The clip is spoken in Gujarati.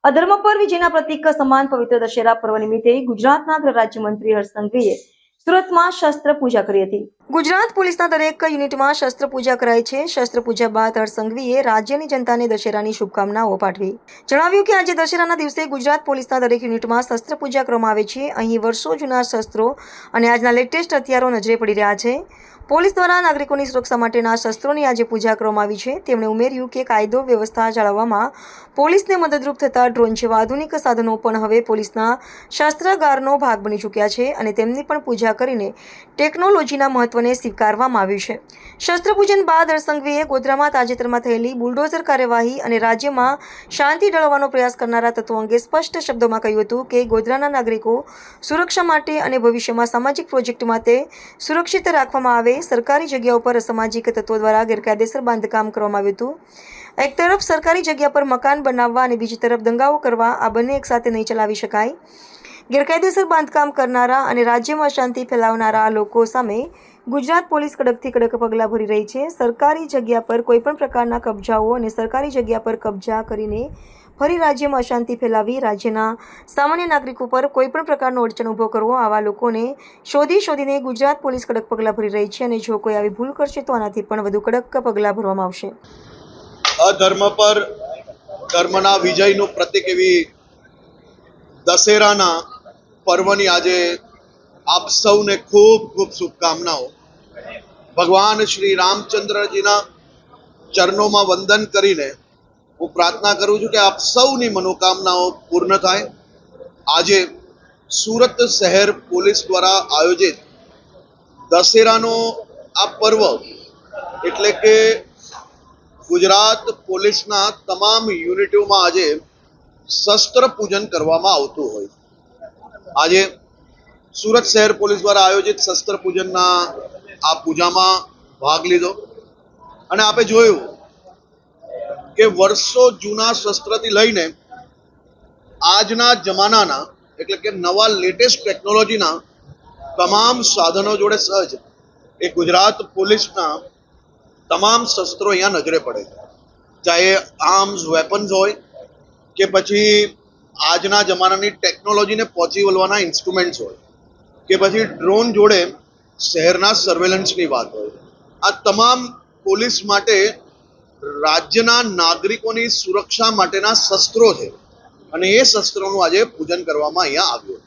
અધર્મ પર વિજયના પ્રતીક સમાન પવિત્ર દશેરા પર્વ નિમિત્તે ગુજરાતના ગૃહ રાજ્યમંત્રી હર્ષ સંઘવીએ સુરતમાં શસ્ત્ર પૂજા કરી હતી. ગુજરાત પોલીસના દરેક યુનિટમાં શસ્ત્ર પૂજા કરાય છે. શસ્ત્ર પૂજા બાદ હર્ષ સંઘવીએ રાજ્યની જનતાને દશેરાની શુભકામનાઓ પાઠવી. જણાવ્યું કે આજે દશેરાના દિવસે ગુજરાત પોલીસના દરેક યુનિટમાં શસ્ત્ર પૂજા કરવામાં આવે છે. અહીં વર્ષો જૂના શસ્ત્રો અને આજના લેટેસ્ટ હથિયારો નજરે પડી રહ્યા છે. પોલીસ દ્વારા નાગરિકોની સુરક્ષા માટેના શસ્ત્રોની આજે પૂજા કરવામાં આવી છે. તેમણે ઉમેર્યું કે કાયદો વ્યવસ્થા જાળવવામાં પોલીસને મદદરૂપ થતા ડ્રોન જેવા આધુનિક સાધનો પણ હવે પોલીસના શસ્ત્રાગારનો ભાગ બની ચૂક્યા છે અને તેમની પણ પૂજા કરીને ટેકનોલોજીના મહત્વને સ્વીકારવામાં આવ્યું છે. શસ્ત્ર પૂજન બાદ હર્ષ સંઘવીએ ગોધરામાં તાજેતરમાં થયેલી બુલડોઝર કાર્યવાહી અને રાજ્યમાં શાંતિ ડળવાનો પ્રયાસ કરનારા તત્વો અંગે સ્પષ્ટ શબ્દોમાં કહ્યું હતું કે ગોધરાના નાગરિકો સુરક્ષા માટે અને ભવિષ્યમાં સામાજિક પ્રોજેક્ટ માટે સુરક્ષિત રાખવામાં આવે. સરકારી જગ્યાઓ પર અસામાજિક તત્વો દ્વારા ગેરકાયદેસર બાંધકામ કરવામાં આવ્યું હતું. એક તરફ સરકારી જગ્યા પર મકાન બનાવવા અને બીજી તરફ દંગાઓ કરવા, આ બંને એકસાથે નહીં ચલાવી શકાય. ગેરકાયદેસર બાંધકામ કરનારા અને રાજ્યમાં અશાંતિ ફેલાવનારા લોકો સામે ગુજરાત પોલીસ કડકથી કડક પગલાં ભરી રહી છે. સરકારી જગ્યા પર કોઈપણ પ્રકારના કબજાઓ અને સરકારી જગ્યા પર કબજા કરીને ફરી રાજ્યમાં અશાંતિ ફેલાવી રાજ્યના સામાન્ય નાગરિકો પર કોઈપણ પ્રકારનો અડચણ ઊભો કરવો, આવા લોકોને શોધીને ગુજરાત પોલીસ કડક પગલાં ભરી રહી છે અને જો કોઈ આવી ભૂલ કરશે તો આનાથી પણ વધુ કડક પગલાં ભરવામાં આવશે. અધર્મ પર ધર્મના વિજયનું પ્રતીક એવી દશેરાના પર્વની આજે આપ સૌને ખૂબ ખૂબ શુભકામનાઓ. ભગવાન શ્રી રામચંદ્રજીના ચરણોમાં વંદન કરીને હું પ્રાર્થના કરું છું કે આપ સૌની મનોકામનાઓ પૂર્ણ થાય. આજે સુરત શહેર પોલીસ દ્વારા આયોજિત દશેરાનો આ પર્વ એટલે કે ગુજરાત પોલીસના તમામ યુનિટોમાં આજે શસ્ત્ર પૂજન કરવામાં આવતું હોય. આજે સુરત શહેર પોલીસ દ્વારા આયોજિત શસ્ત્ર પૂજનના આ પૂજામાં ભાગ લીધો અને આપણે જોયું કે વર્ષો જૂના શસ્ત્રથી લઈને આજના જમાનાના એટલે કે નવા લેટેસ્ટ ટેકનોલોજીના તમામ સાધનો જોડે સજ્જ એ ગુજરાત પોલીસના તમામ શસ્ત્રો અહીંયા નજરે પડે છે. ચાહે આર્મ્સ વેપન્સ હોય કે પછી આજના જમાનાની ટેકનોલોજીને પહોંચી વળવાના ઇન્સ્ટ્રુમેન્ટ્સ હોય કે પછી ડ્રોન જોડે શહેરના સર્વેલન્સની વાત હોય, આ તમામ પોલીસ માટે રાજ્યના નાગરિકોની સુરક્ષા માટેના શસ્ત્રો છે અને એ શસ્ત્રોનું આજે પૂજન કરવામાં અહીંયા આવ્યું.